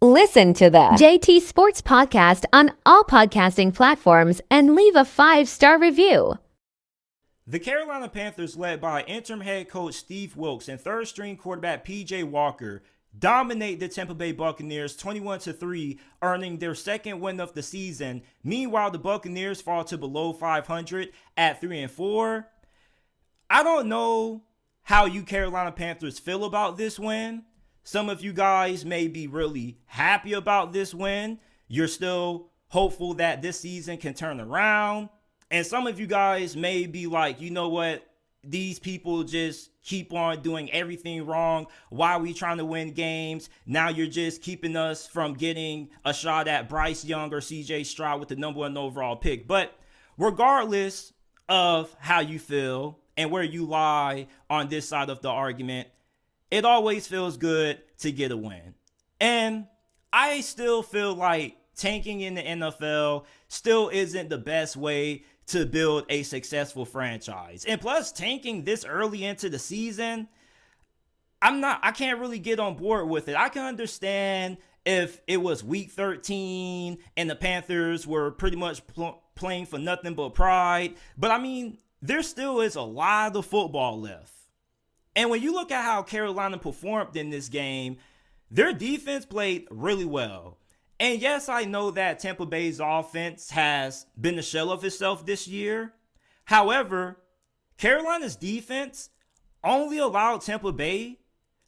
Listen to the JT Sports Podcast on all podcasting platforms and leave a 5-star review. The Carolina Panthers, led by interim head coach Steve Wilks and third-string quarterback P.J. Walker, dominate the Tampa Bay Buccaneers 21-3, earning their second win of the season. Meanwhile, the Buccaneers fall to below 500 at 3-4. I don't know how you Carolina Panthers feel about this win. Some of you guys may be really happy about this win. You're still hopeful that this season can turn around. And some of you guys may be like, you know what? These people just keep on doing everything wrong. Why are we trying to win games? Now you're just keeping us from getting a shot at Bryce Young or CJ Stroud with the number 1 overall pick. But regardless of how you feel and where you lie on this side of the argument, it always feels good to get a win. And I still feel like tanking in the NFL still isn't the best way to build a successful franchise. And plus, tanking this early into the season, I can't really get on board with it. I can understand if it was week 13 and the Panthers were pretty much playing for nothing but pride. But I mean, there still is a lot of football left. And when you look at how Carolina performed in this game, their defense played really well. And yes, I know that Tampa Bay's offense has been a shell of itself this year. However, Carolina's defense only allowed Tampa Bay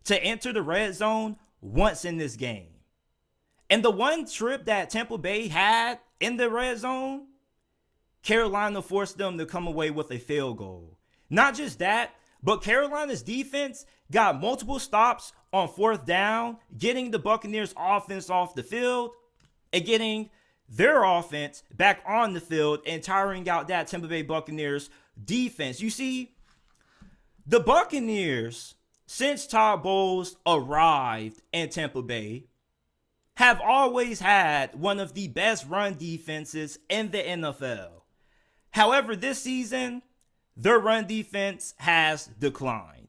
to enter the red zone once in this game. And the one trip that Tampa Bay had in the red zone, Carolina forced them to come away with a field goal. Not just that, but Carolina's defense got multiple stops on 4th down, getting the Buccaneers offense off the field and getting their offense back on the field and tiring out that Tampa Bay Buccaneers defense. You see, the Buccaneers, since Todd Bowles arrived in Tampa Bay, have always had one of the best run defenses in the NFL. However, this season, their run defense has declined.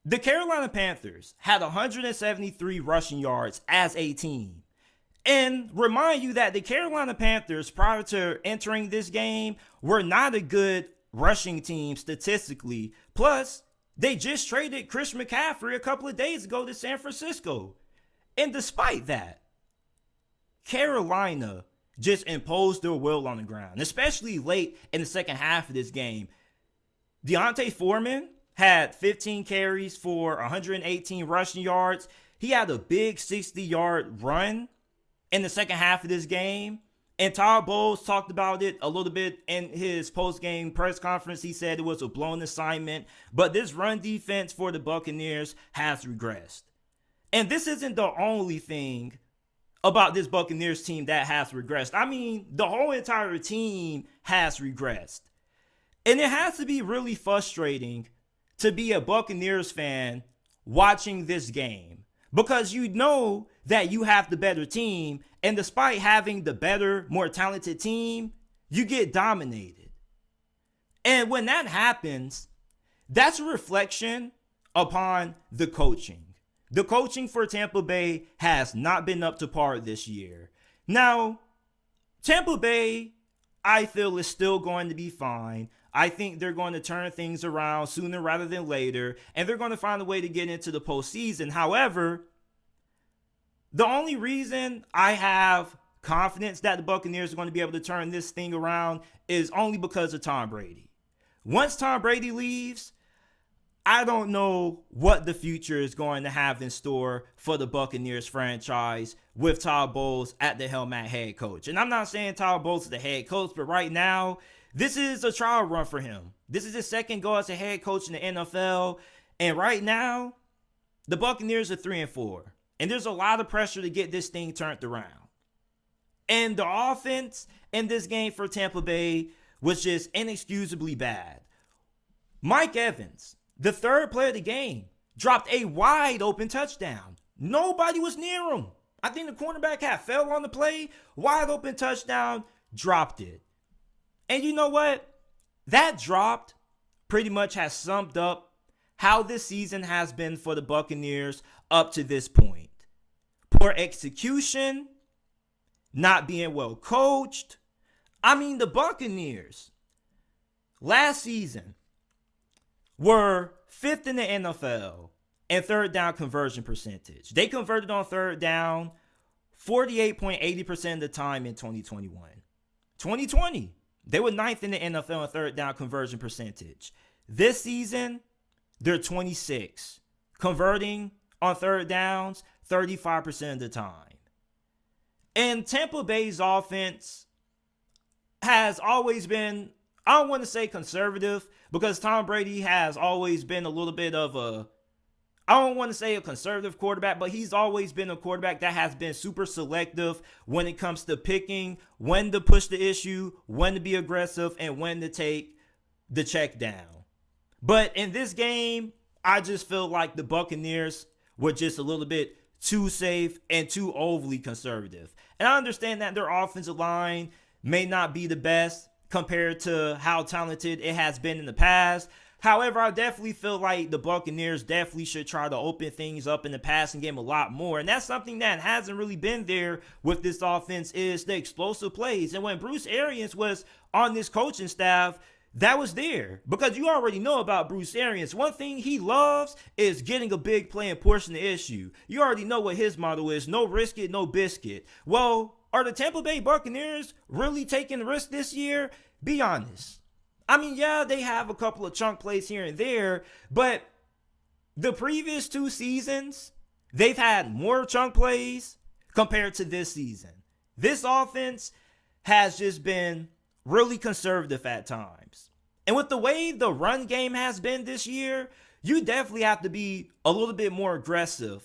The Carolina Panthers had 173 rushing yards as a team. And remind you that the Carolina Panthers, prior to entering this game, were not a good rushing team statistically. Plus, they just traded Chris McCaffrey a couple of days ago to San Francisco. And despite that, Carolina just imposed their will on the ground, especially late in the second half of this game. Deontay Foreman had 15 carries for 118 rushing yards. He had a big 60-yard run in the second half of this game. And Todd Bowles talked about it a little bit in his post-game press conference. He said it was a blown assignment. But this run defense for the Buccaneers has regressed. And this isn't the only thing about this Buccaneers team that has regressed. I mean, the whole entire team has regressed. And it has to be really frustrating to be a Buccaneers fan watching this game, because you know that you have the better team, and despite having the better, more talented team, you get dominated. And when that happens, that's a reflection upon the coaching. The coaching for Tampa Bay has not been up to par this year. Now, Tampa Bay, I feel, is still going to be fine. I think they're going to turn things around sooner rather than later, and they're going to find a way to get into the postseason. However, the only reason I have confidence that the Buccaneers are going to be able to turn this thing around is only because of Tom Brady. Once Tom Brady leaves, I don't know what the future is going to have in store for the Buccaneers franchise with Todd Bowles at the helm at head coach. And I'm not saying Todd Bowles is the head coach, but right now, this is a trial run for him. This is his second go as a head coach in the NFL. And right now, the Buccaneers are 3-4. And there's a lot of pressure to get this thing turned around. And the offense in this game for Tampa Bay was just inexcusably bad. Mike Evans, the third player of the game, dropped a wide open touchdown. Nobody was near him. I think the cornerback had fell on the play. Wide open touchdown, dropped it. And you know what? That dropped pretty much has summed up how this season has been for the Buccaneers up to this point. poor execution, not being well coached. I mean, the Buccaneers last season were 5th in the NFL in third down conversion percentage. They converted on third down 48.80% of the time in 2021. 2020, they were 9th in the NFL in third down conversion percentage. This season, they're 26, converting on third downs 35% of the time. And Tampa Bay's offense has always been, I don't want to say conservative, because Tom Brady has always been a little bit of a, I don't want to say a conservative quarterback, but he's always been a quarterback that has been super selective when it comes to picking when to push the issue, when to be aggressive, and when to take the check down. But in this game, I just feel like the Buccaneers were just a little bit too safe and too overly conservative. And I understand that their offensive line may not be the best compared to how talented it has been in the past. However, I definitely feel like the Buccaneers definitely should try to open things up in the passing game a lot more. And that's something that hasn't really been there with this offense, is the explosive plays. And when Bruce Arians was on this coaching staff, that was there, because you already know about Bruce Arians. One thing he loves is getting a big play and pushing the issue. You already know what his motto is: no risk it, no biscuit. Well, are the Tampa Bay Buccaneers really taking the risk this year? Be honest. I mean, yeah, they have a couple of chunk plays here and there, but the previous 2 seasons, they've had more chunk plays compared to this season. This offense has just been really conservative at times. And with the way the run game has been this year, you definitely have to be a little bit more aggressive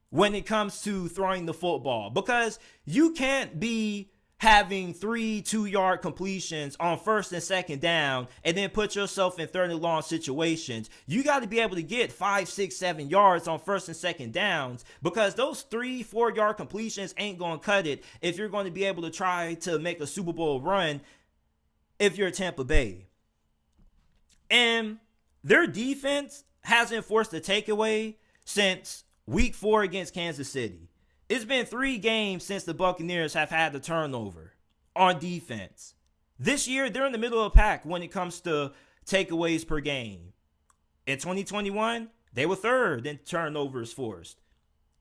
when it comes to throwing the football, because you can't be having 3 2-yard completions on first and second down and then put yourself in third and long situations. You got to be able to get 5, 6, 7 yards on first and second downs, because those 3, 4-yard completions ain't going to cut it if you're going to be able to try to make a Super Bowl run if you're Tampa Bay. And their defense hasn't forced a takeaway since week 4 against Kansas City. It's been 3 games since the Buccaneers have had the turnover on defense. This year, they're in the middle of the pack when it comes to takeaways per game. In 2021, they were 3rd in turnovers forced.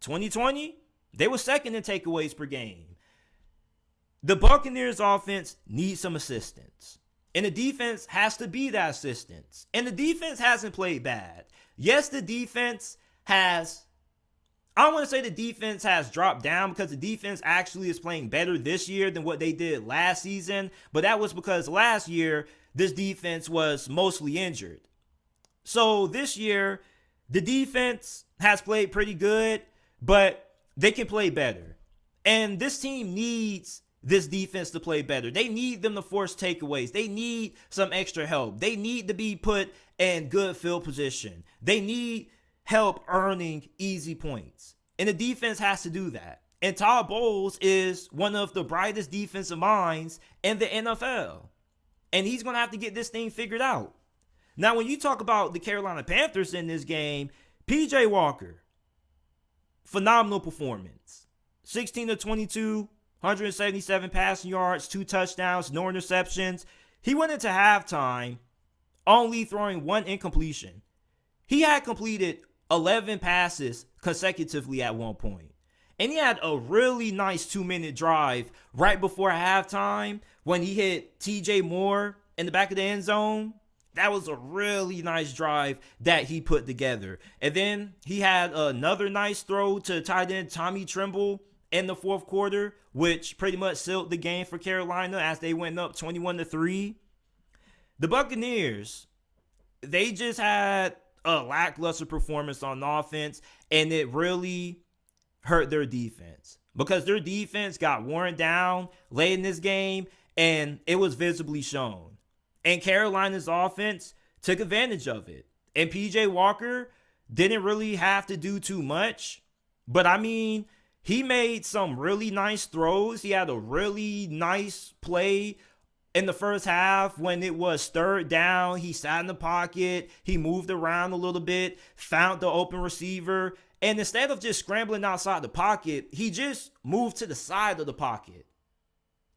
2020, they were 2nd in takeaways per game. The Buccaneers offense needs some assistance, and the defense has to be that assistance. And the defense hasn't played bad. Yes, the defense has, I don't want to say the defense has dropped down, because the defense actually is playing better this year than what they did last season. But that was because last year, this defense was mostly injured. So this year, the defense has played pretty good, but they can play better. And this team needs this defense to play better. They need them to force takeaways. They need some extra help. They need to be put in good field position. They need help earning easy points. And the defense has to do that. And Todd Bowles is one of the brightest defensive minds in the NFL. And he's going to have to get this thing figured out. Now, when you talk about the Carolina Panthers in this game, PJ Walker, phenomenal performance. 16 of 22, 177 passing yards, 2 touchdowns, no interceptions. He went into halftime only throwing 1 incompletion. He had completed 11 passes consecutively at one point. And he had a really nice 2-minute drive right before halftime when he hit TJ Moore in the back of the end zone. That was a really nice drive that he put together. And then he had another nice throw to tight end Tommy Tremble in the 4th quarter, which pretty much sealed the game for Carolina as they went up 21-3. The Buccaneers, they just had a lackluster performance on offense, and it really hurt their defense, because their defense got worn down late in this game, and it was visibly shown. And Carolina's offense took advantage of it. And PJ Walker didn't really have to do too much, but I mean, he made some really nice throws. He had a really nice play in the first half when it was 3rd down. He sat in the pocket. He moved around a little bit, found the open receiver, And instead of just scrambling outside the pocket, he just moved to the side of the pocket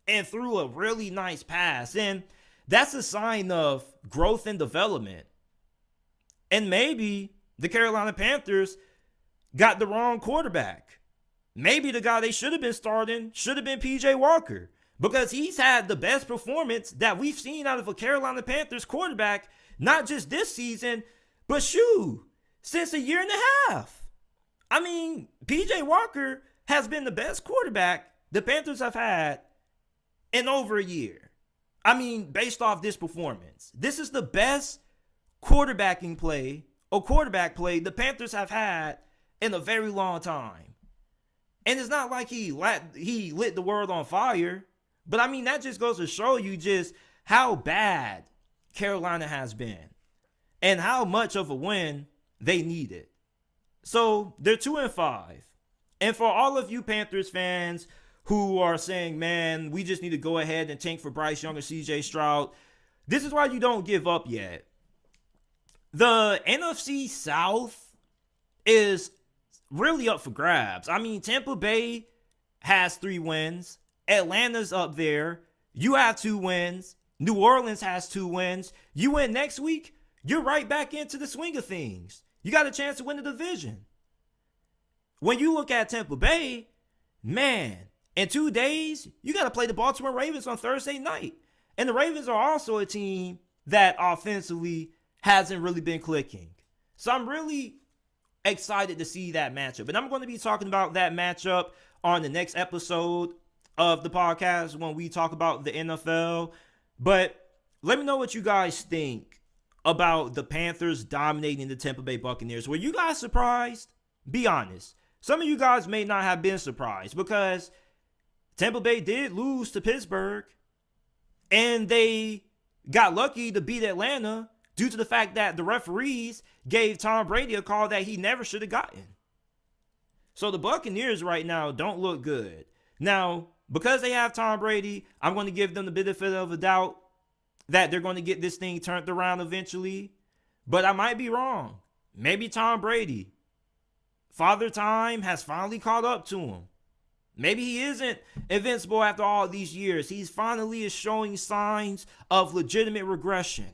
and threw a really nice pass. And that's a sign of growth and development. And maybe the Carolina Panthers got the wrong quarterback. Maybe the guy they should have been starting should have been PJ Walker, because he's had the best performance that we've seen out of a Carolina Panthers quarterback, not just this season, but since a year and a half. I mean, PJ Walker has been the best quarterback the Panthers have had in over a year. I mean, based off this performance, this is the best quarterback play the Panthers have had in a very long time. And it's not like he lit the world on fire, but I mean, that just goes to show you just how bad Carolina has been and how much of a win they needed. So they're 2-5. And for all of you Panthers fans who are saying, man, we just need to go ahead and tank for Bryce Young or CJ Stroud, this is why you don't give up yet. The NFC South is really up for grabs. I mean, Tampa Bay has 3 wins. Atlanta's up there. You have 2 wins. New Orleans has 2 wins. You win next week, you're right back into the swing of things. You got a chance to win the division. When you look at Tampa Bay, man, in 2 days, you got to play the Baltimore Ravens on Thursday night. And the Ravens are also a team that offensively hasn't really been clicking. So I'm really excited to see that matchup. And I'm going to be talking about that matchup on the next episode of the podcast when we talk about the NFL. But let me know what you guys think about the Panthers dominating the Tampa Bay Buccaneers. Were you guys surprised? Be honest. Some of you guys may not have been surprised because Tampa Bay did lose to Pittsburgh and they got lucky to beat Atlanta due to the fact that the referees gave Tom Brady a call that he never should have gotten. So the Buccaneers right now don't look good. Now, because they have Tom Brady, I'm going to give them the benefit of the doubt that they're going to get this thing turned around eventually. But I might be wrong. Maybe Tom Brady, Father Time, has finally caught up to him. Maybe he isn't invincible after all these years. He's finally is showing signs of legitimate regression.